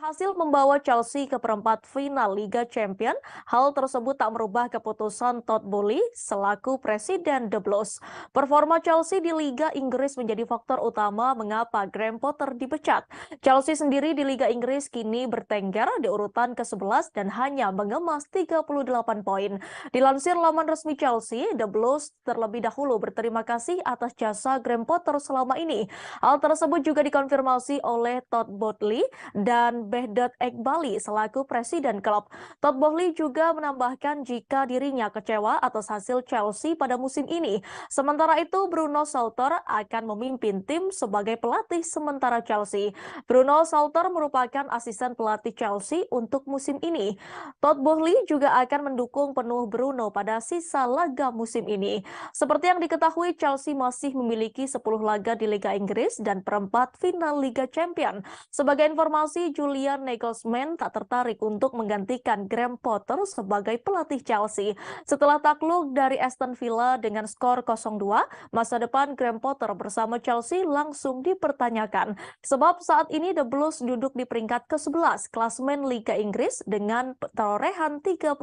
Berhasil membawa Chelsea ke perempat final Liga Champions, hal tersebut tak merubah keputusan Todd Boehly selaku presiden The Blues. Performa Chelsea di Liga Inggris menjadi faktor utama mengapa Graham Potter dipecat. Chelsea sendiri di Liga Inggris kini bertengger di urutan ke-11 dan hanya mengemas 38 poin. Dilansir laman resmi Chelsea, The Blues terlebih dahulu berterima kasih atas jasa Graham Potter selama ini. Hal tersebut juga dikonfirmasi oleh Todd Boehly dan Behdad Eghbali selaku presiden klub. Todd Boehly juga menambahkan jika dirinya kecewa atas hasil Chelsea pada musim ini. Sementara itu, Bruno Sauter akan memimpin tim sebagai pelatih sementara Chelsea. Bruno Sauter merupakan asisten pelatih Chelsea untuk musim ini. Todd Boehly juga akan mendukung penuh Bruno pada sisa laga musim ini. Seperti yang diketahui, Chelsea masih memiliki 10 laga di Liga Inggris dan perempat final Liga Champions. Sebagai informasi, Julian Nagelsmann tak tertarik untuk menggantikan Graham Potter sebagai pelatih Chelsea. Setelah takluk dari Aston Villa dengan skor 0-2, masa depan Graham Potter bersama Chelsea langsung dipertanyakan. Sebab saat ini The Blues duduk di peringkat ke-11 klasemen Liga Inggris dengan perolehan 38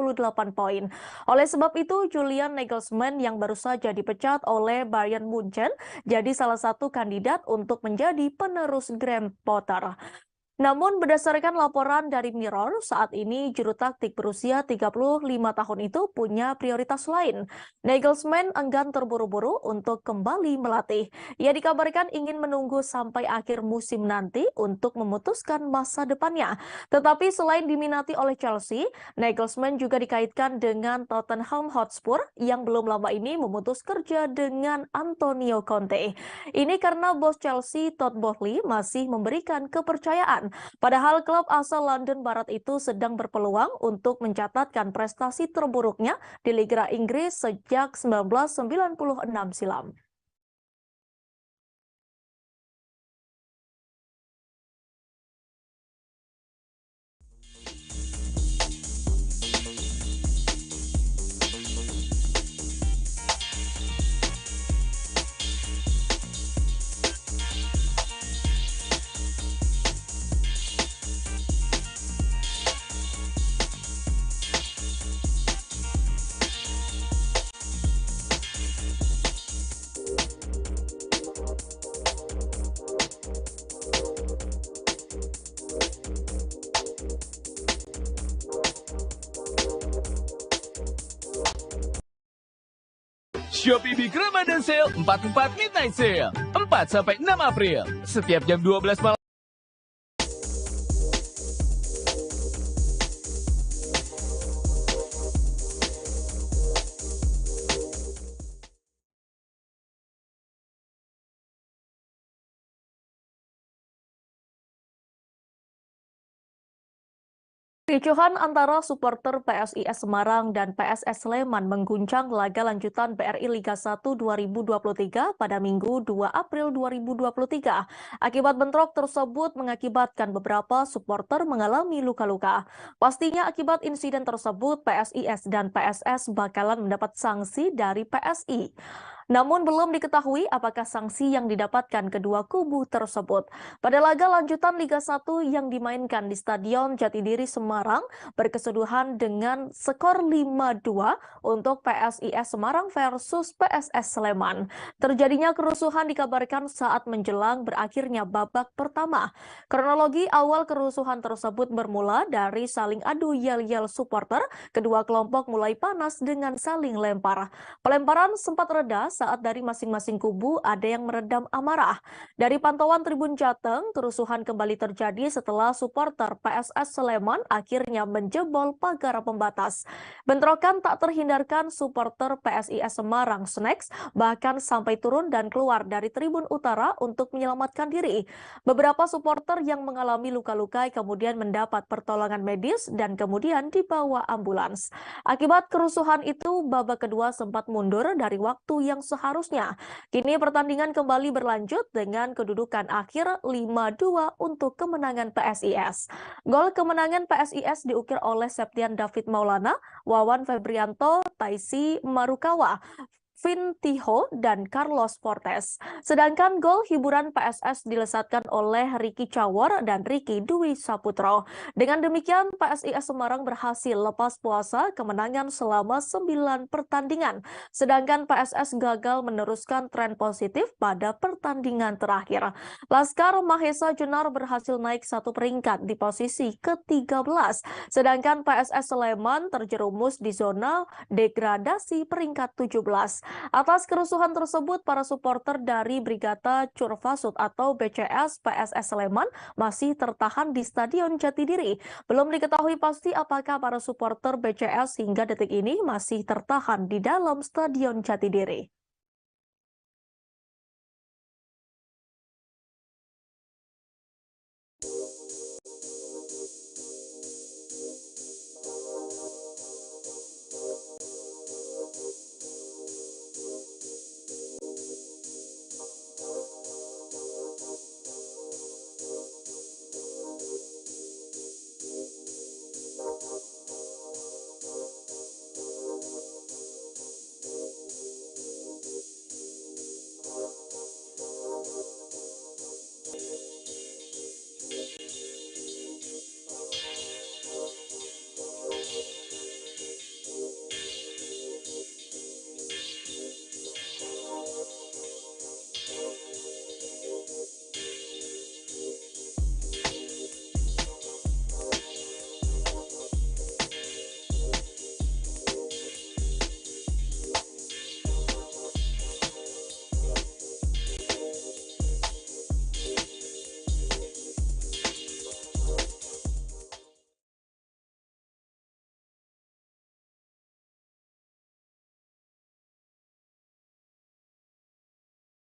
poin. Oleh sebab itu, Julian Nagelsmann yang baru saja dipecat oleh Bayern Munchen jadi salah satu kandidat untuk menjadi penerus Graham Potter. Namun berdasarkan laporan dari Mirror, saat ini juru taktik berusia 35 tahun itu punya prioritas lain. Nagelsmann enggan terburu-buru untuk kembali melatih. Ia dikabarkan ingin menunggu sampai akhir musim nanti untuk memutuskan masa depannya. Tetapi selain diminati oleh Chelsea, Nagelsmann juga dikaitkan dengan Tottenham Hotspur yang belum lama ini memutus kerja dengan Antonio Conte. Ini karena bos Chelsea Todd Boehly masih memberikan kepercayaan. Padahal klub asal London Barat itu sedang berpeluang untuk mencatatkan prestasi terburuknya di Liga Inggris sejak 1996 silam. Shopee Big Ramadan Sale 44 Midnight Sale 4-6 April. Setiap jam 12 malam. Ricuhan antara supporter PSIS Semarang dan PSS Sleman mengguncang laga lanjutan BRI Liga 1 2023 pada Minggu 2 April 2023. Akibat bentrok tersebut mengakibatkan beberapa supporter mengalami luka-luka. Pastinya akibat insiden tersebut PSIS dan PSS bakalan mendapat sanksi dari PSI. Namun belum diketahui apakah sanksi yang didapatkan kedua kubu tersebut. Pada laga lanjutan Liga 1 yang dimainkan di Stadion Jatidiri Semarang berkesudahan dengan skor 5-2 untuk PSIS Semarang versus PSS Sleman. Terjadinya kerusuhan dikabarkan saat menjelang berakhirnya babak pertama. Kronologi awal kerusuhan tersebut bermula dari saling adu yel-yel supporter, kedua kelompok mulai panas dengan saling lempar. Pelemparan sempat reda saat dari masing-masing kubu ada yang meredam amarah. Dari pantauan Tribun Jateng, kerusuhan kembali terjadi setelah supporter PSS Sleman akhirnya menjebol pagar pembatas. Bentrokan tak terhindarkan supporter PSIS Semarang Snacks bahkan sampai turun dan keluar dari Tribun Utara untuk menyelamatkan diri. Beberapa supporter yang mengalami luka-luka kemudian mendapat pertolongan medis dan kemudian dibawa ambulans. Akibat kerusuhan itu, babak kedua sempat mundur dari waktu yang seharusnya. Kini pertandingan kembali berlanjut dengan kedudukan akhir 5-2 untuk kemenangan PSIS. Gol kemenangan PSIS diukir oleh Septian David Maulana, Wawan Febrianto, Taisi Marukawa, Vin Tiho, dan Carlos Portes. Sedangkan gol hiburan PSS dilesatkan oleh Ricky Cawor dan Ricky Dwi Saputro. Dengan demikian, PSIS Semarang berhasil lepas puasa kemenangan selama 9 pertandingan. Sedangkan PSS gagal meneruskan tren positif pada pertandingan terakhir. Laskar Mahesa Jenar berhasil naik 1 peringkat di posisi ke-13. Sedangkan PSS Sleman terjerumus di zona degradasi peringkat 17. Atas kerusuhan tersebut, para supporter dari Brigata Curvasut atau BCS PSS Sleman masih tertahan di Stadion Jatidiri. Belum diketahui pasti apakah para supporter BCS hingga detik ini masih tertahan di dalam Stadion Jatidiri.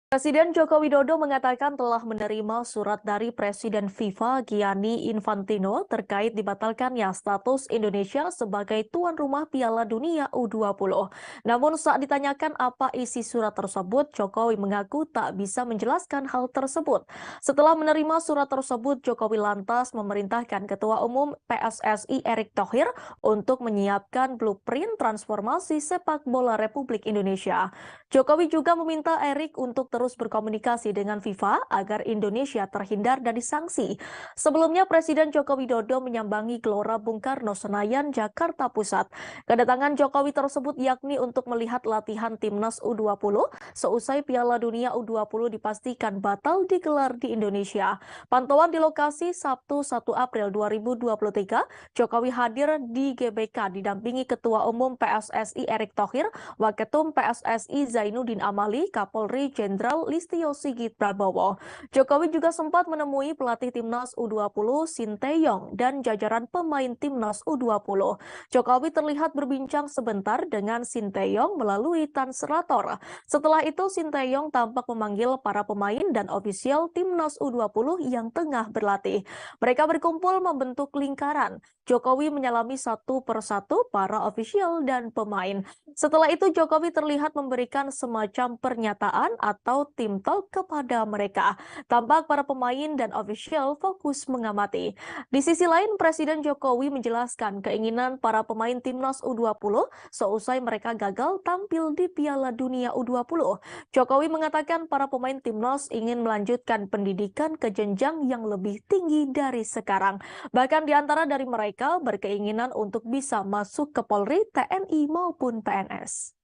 Presiden Joko Widodo mengatakan telah menerima surat dari Presiden FIFA Gianni Infantino terkait dibatalkannya status Indonesia sebagai tuan rumah Piala Dunia U20. Namun saat ditanyakan apa isi surat tersebut, Jokowi mengaku tak bisa menjelaskan hal tersebut. Setelah menerima surat tersebut, Jokowi lantas memerintahkan Ketua Umum PSSI Erick Thohir untuk menyiapkan blueprint transformasi sepak bola Republik Indonesia. Jokowi juga meminta Erick untuk terus berkomunikasi dengan FIFA agar Indonesia terhindar dari sanksi. Sebelumnya, Presiden Joko Widodo menyambangi Gelora Bung Karno, Senayan, Jakarta Pusat. Kedatangan Jokowi tersebut yakni untuk melihat latihan Timnas U20 seusai Piala Dunia U20 dipastikan batal digelar di Indonesia. Pantauan di lokasi Sabtu 1 April 2023, Jokowi hadir di GBK didampingi Ketua Umum PSSI Erick Thohir, Waketum PSSI Zainuddin Amali, Kapolri Jenderal Listio Sigit Prabowo. Jokowi juga sempat menemui pelatih Timnas U20 Sinteyong dan jajaran pemain Timnas U20. Jokowi terlihat berbincang sebentar dengan Sinteyong melalui translator. Setelah itu, Sinteyong tampak memanggil para pemain dan ofisial Timnas U20 yang tengah berlatih. Mereka berkumpul membentuk lingkaran. Jokowi menyalami satu persatu para ofisial dan pemain. Setelah itu, Jokowi terlihat memberikan semacam pernyataan atau tim talk kepada mereka. Tampak para pemain dan ofisial fokus mengamati. Di sisi lain, Presiden Jokowi menjelaskan keinginan para pemain Timnas U20 seusai mereka gagal tampil di Piala Dunia U20. Jokowi mengatakan para pemain Timnas ingin melanjutkan pendidikan ke jenjang yang lebih tinggi dari sekarang. Bahkan di antara dari mereka berkeinginan untuk bisa masuk ke Polri, TNI maupun PNS.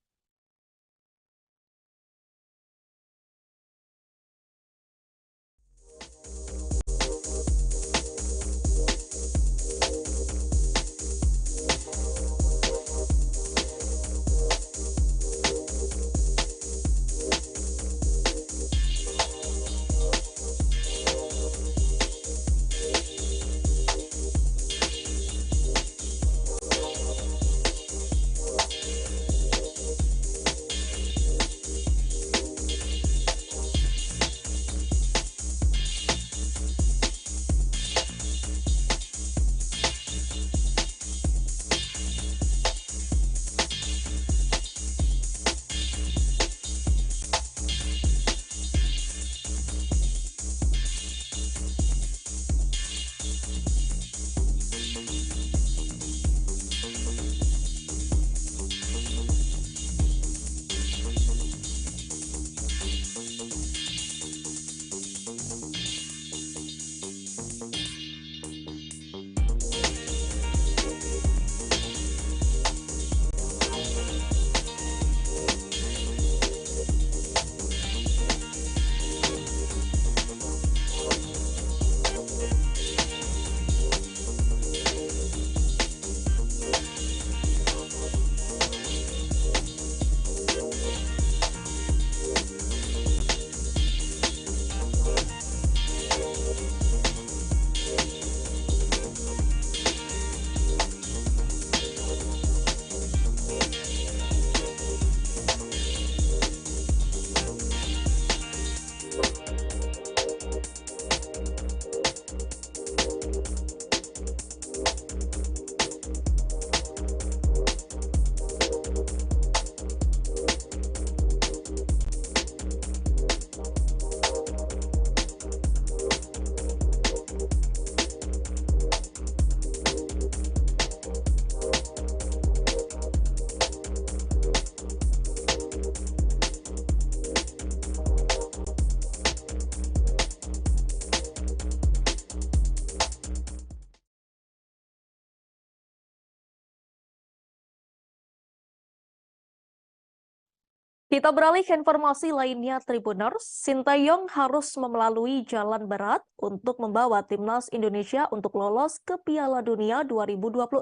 Kita beralih ke informasi lainnya, Tribuners. Sintayong harus melalui jalan berat untuk membawa timnas Indonesia untuk lolos ke Piala Dunia 2026.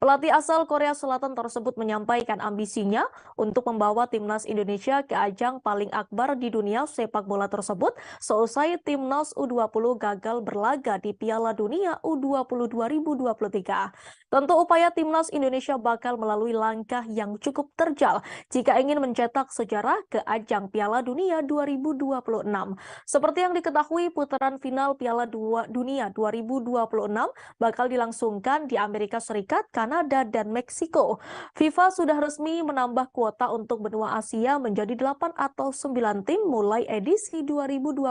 Pelatih asal Korea Selatan tersebut menyampaikan ambisinya untuk membawa timnas Indonesia ke ajang paling akbar di dunia sepak bola tersebut seusai timnas U20 gagal berlaga di Piala Dunia U20 2023. Tentu upaya timnas Indonesia bakal melalui langkah yang cukup terjal jika ingin mencetak sejarah ke ajang Piala Dunia 2026. Seperti yang diketahui, putaran final Dunia 2026 bakal dilangsungkan di Amerika Serikat, Kanada, dan Meksiko. FIFA sudah resmi menambah kuota untuk benua Asia menjadi 8 atau 9 tim mulai edisi 2026.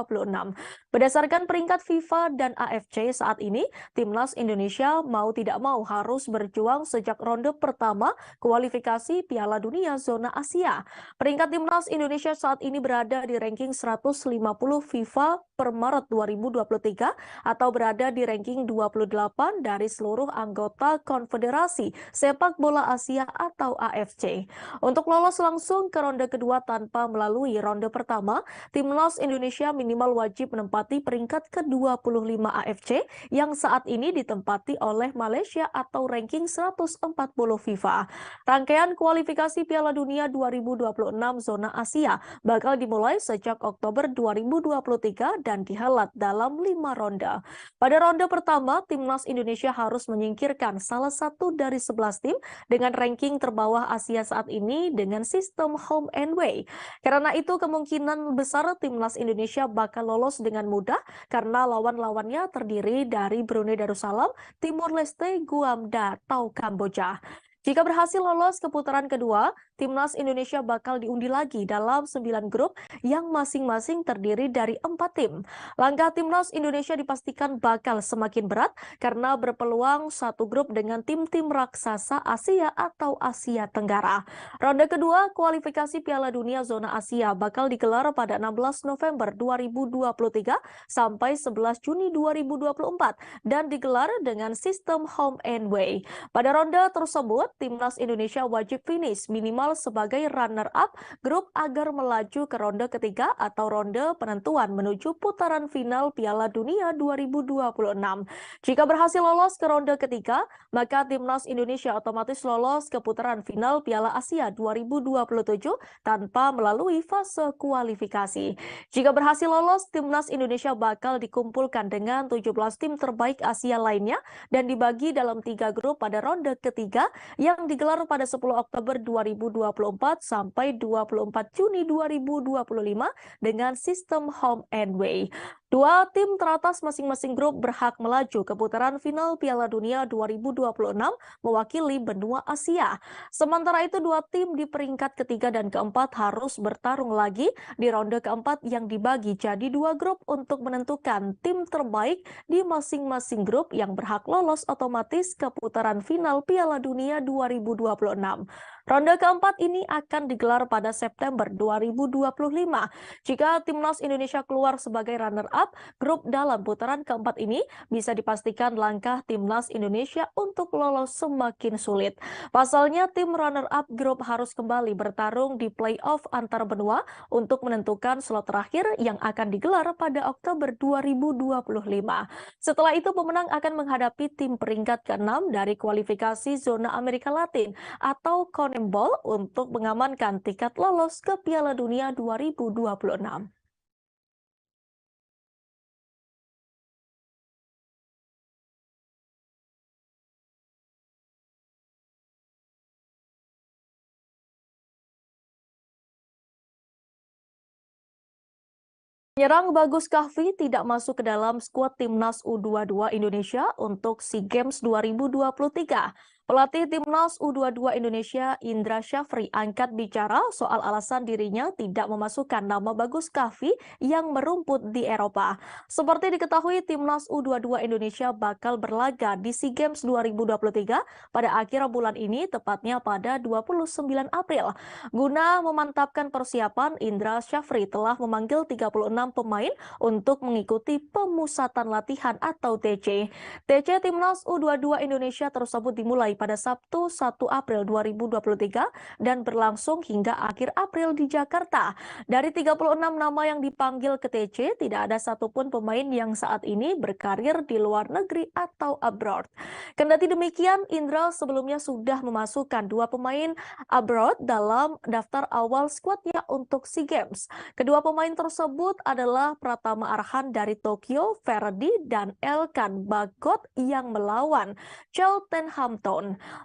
Berdasarkan peringkat FIFA dan AFC saat ini, timnas Indonesia mau tidak mau harus berjuang sejak ronde pertama kualifikasi Piala Dunia zona Asia. Peringkat timnas Indonesia saat ini berada di ranking 150 FIFA per Maret 2023 atau berada di ranking 28 dari seluruh anggota Konfederasi Sepak Bola Asia atau AFC. Untuk lolos langsung ke ronde kedua tanpa melalui ronde pertama, timnas Indonesia minimal wajib menempati peringkat ke-25 AFC yang saat ini ditempati oleh Malaysia atau ranking 140 FIFA. Rangkaian kualifikasi Piala Dunia 2026 zona Asia bakal dimulai sejak Oktober 2023 dan dihelat dalam 5 ronde. Pada ronde pertama, timnas Indonesia harus menyingkirkan salah satu dari 11 tim dengan ranking terbawah Asia saat ini dengan sistem home and away. Karena itu kemungkinan besar timnas Indonesia bakal lolos dengan mudah karena lawan-lawannya terdiri dari Brunei Darussalam, Timor Leste, Guam, atau Kamboja. Jika berhasil lolos ke putaran kedua, timnas Indonesia bakal diundi lagi dalam 9 grup yang masing-masing terdiri dari 4 tim. Langkah timnas Indonesia dipastikan bakal semakin berat karena berpeluang satu grup dengan tim-tim raksasa Asia atau Asia Tenggara. Ronde kedua kualifikasi Piala Dunia zona Asia bakal digelar pada 16 November 2023 sampai 11 Juni 2024 dan digelar dengan sistem home and away. Pada ronde tersebut, timnas Indonesia wajib finish minimal sebagai runner-up grup agar melaju ke ronde ketiga atau ronde penentuan menuju putaran final Piala Dunia 2026. Jika berhasil lolos ke ronde ketiga, maka timnas Indonesia otomatis lolos ke putaran final Piala Asia 2027 tanpa melalui fase kualifikasi. Jika berhasil lolos, timnas Indonesia bakal dikumpulkan dengan 17 tim terbaik Asia lainnya dan dibagi dalam 3 grup pada ronde ketiga yang digelar pada 10 Oktober 2024 sampai 24 Juni 2025 dengan sistem home and away. Dua tim teratas masing-masing grup berhak melaju ke putaran final Piala Dunia 2026 mewakili benua Asia. Sementara itu, dua tim di peringkat ketiga dan keempat harus bertarung lagi di ronde keempat yang dibagi jadi 2 grup untuk menentukan tim terbaik di masing-masing grup yang berhak lolos otomatis ke putaran final Piala Dunia 2026. Ronde keempat ini akan digelar pada September 2025. Jika timnas Indonesia keluar sebagai runner-up, grup dalam putaran keempat ini bisa dipastikan langkah timnas Indonesia untuk lolos semakin sulit. Pasalnya, tim runner-up grup harus kembali bertarung di play-off antar benua untuk menentukan slot terakhir yang akan digelar pada Oktober 2025. Setelah itu, pemenang akan menghadapi tim peringkat ke-6 dari kualifikasi zona Amerika Latin atau CONMEBOL untuk mengamankan tiket lolos ke Piala Dunia 2026. Penyerang Bagus Kahvi tidak masuk ke dalam skuad timnas U22 Indonesia untuk SEA Games 2023. Pelatih timnas U22 Indonesia Indra Syafri angkat bicara soal alasan dirinya tidak memasukkan nama Bagus Kahvi yang merumput di Eropa. Seperti diketahui, timnas U22 Indonesia bakal berlaga di SEA Games 2023 pada akhir bulan ini, tepatnya pada 29 April. Guna memantapkan persiapan, Indra Syafri telah memanggil 36 pemain untuk mengikuti pemusatan latihan atau TC. TC timnas U22 Indonesia tersebut dimulai pada Sabtu 1 April 2023 dan berlangsung hingga akhir April di Jakarta. Dari 36 nama yang dipanggil ke TC, tidak ada satupun pemain yang saat ini berkarir di luar negeri atau abroad. Kendati demikian, Indra sebelumnya sudah memasukkan 2 pemain abroad dalam daftar awal skuadnya untuk SEA Games. Kedua pemain tersebut adalah Pratama Arhan dari Tokyo, Verdi, dan Elkan Bagot yang melawan Cheltenham.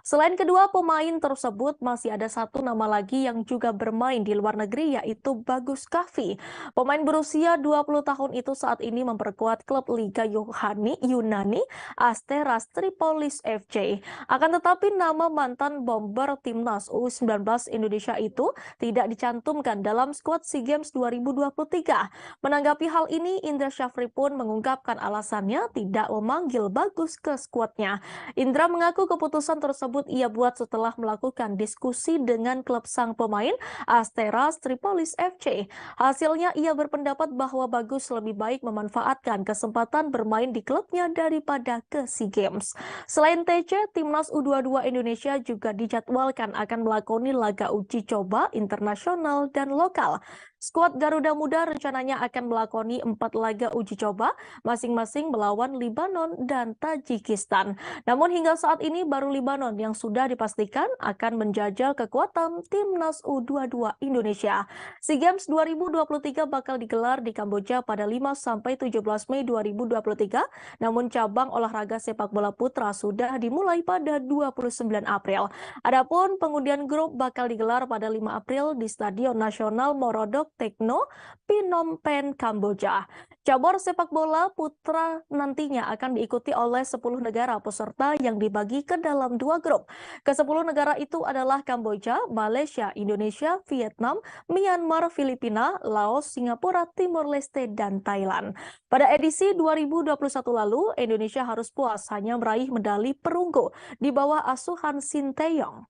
Selain kedua pemain tersebut, masih ada satu nama lagi yang juga bermain di luar negeri, yaitu Bagus Kahvi. Pemain berusia 20 tahun itu saat ini memperkuat klub Liga Yunani Asteras Tripolis FC. Akan tetapi nama mantan bomber timnas U19 Indonesia itu tidak dicantumkan dalam skuad SEA Games 2023. Menanggapi hal ini, Indra Syafri pun mengungkapkan alasannya tidak memanggil Bagus ke skuadnya. Indra mengaku keputusan tersebut ia buat setelah melakukan diskusi dengan klub sang pemain Asteras Tripolis FC. Hasilnya ia berpendapat bahwa Bagus lebih baik memanfaatkan kesempatan bermain di klubnya daripada ke SEA Games. Selain TC, Timnas U22 Indonesia juga dijadwalkan akan melakoni laga uji coba internasional dan lokal. Skuad Garuda Muda rencananya akan melakoni 4 laga uji coba, masing-masing melawan Libanon dan Tajikistan. Namun hingga saat ini baru Libanon yang sudah dipastikan akan menjajal kekuatan Timnas U22 Indonesia. SEA Games 2023 bakal digelar di Kamboja pada 5-17 Mei 2023, namun cabang olahraga sepak bola putra sudah dimulai pada 29 April. Adapun pengundian grup bakal digelar pada 5 April di Stadion Nasional Morodok Tekno, Phnom Penh, Kamboja. Cabur sepak bola putra nantinya akan diikuti oleh 10 negara peserta yang dibagi ke dalam 2 grup. Ke-10 negara itu adalah Kamboja, Malaysia, Indonesia, Vietnam, Myanmar, Filipina, Laos, Singapura, Timor Leste, dan Thailand. Pada edisi 2021 lalu, Indonesia harus puas hanya meraih medali perunggu di bawah asuhan Sinteyong.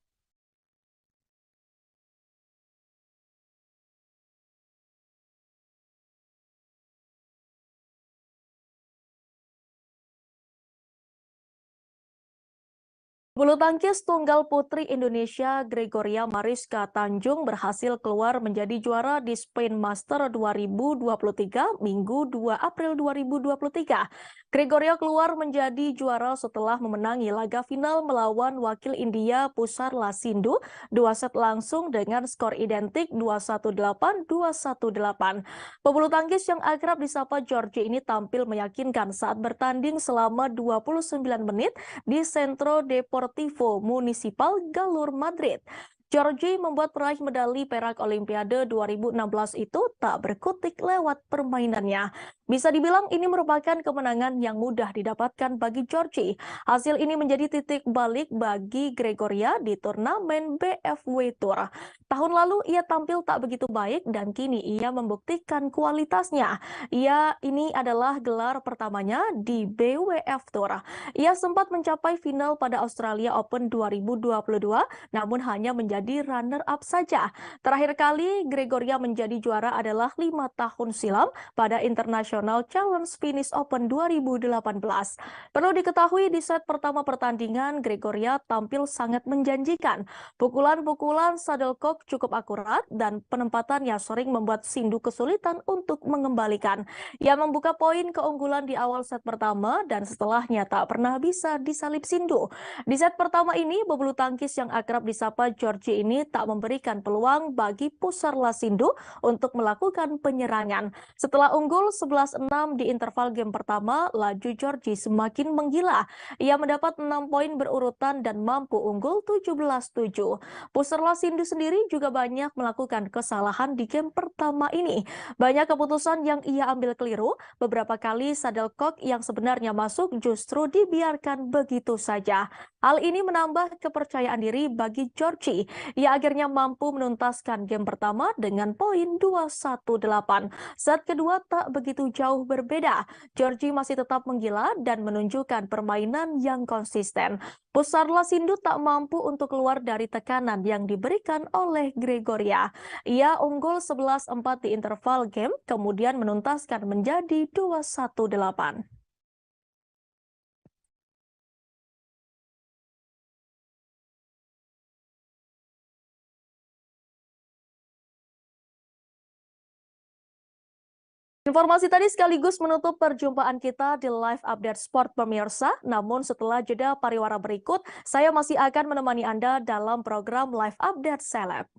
Bulu tangkis tunggal putri Indonesia Gregoria Mariska Tanjung berhasil keluar menjadi juara di Spain Master 2023 Minggu 2 April 2023. Gregoria keluar menjadi juara setelah memenangi laga final melawan wakil India Pusar Lasindu 2 set langsung dengan skor identik 218-218. Pebulu tangkis yang akrab disapa Georgie ini tampil meyakinkan saat bertanding selama 29 menit di Centro Deportivo Municipal Galur Madrid. Georgie membuat peraih medali perak Olimpiade 2016 itu tak berkutik lewat permainannya. Bisa dibilang ini merupakan kemenangan yang mudah didapatkan bagi Georgie. Hasil ini menjadi titik balik bagi Gregoria di turnamen BFW Tour. Tahun lalu ia tampil tak begitu baik dan kini ia membuktikan kualitasnya. Ini adalah gelar pertamanya di BWF Tour. Ia sempat mencapai final pada Australia Open 2022, namun hanya menjadi runner-up saja. Terakhir kali Gregoria menjadi juara adalah 5 tahun silam pada International Challenge Finish Open 2018. Perlu diketahui di set pertama pertandingan, Gregoria tampil sangat menjanjikan. Pukulan-pukulan shuttlecock cukup akurat dan penempatannya sering membuat Sindu kesulitan untuk mengembalikan. Ia membuka poin keunggulan di awal set pertama dan setelahnya tak pernah bisa disalip Sindu. Di set pertama ini, pebulu tangkis yang akrab disapa Georgie ini tak memberikan peluang bagi Pusar Lasindu untuk melakukan penyerangan. Setelah unggul 11-6 di interval game pertama, laju Georgie semakin menggila. Ia mendapat 6 poin berurutan dan mampu unggul 17-7. Pusar Lasindu sendiri juga banyak melakukan kesalahan di game pertama ini. Banyak keputusan yang ia ambil keliru, beberapa kali shuttlecock yang sebenarnya masuk justru dibiarkan begitu saja. Hal ini menambah kepercayaan diri bagi Georgie. Ia akhirnya mampu menuntaskan game pertama dengan poin 218. Set kedua tak begitu jauh berbeda. Georgie masih tetap menggila dan menunjukkan permainan yang konsisten. Pusar Lasindu tak mampu untuk keluar dari tekanan yang diberikan oleh Gregoria. Ia unggul 11-4 di interval game, kemudian menuntaskan menjadi 218. Informasi tadi sekaligus menutup perjumpaan kita di live update sport pemirsa. Namun setelah jeda pariwara berikut, saya masih akan menemani Anda dalam program live update seleb.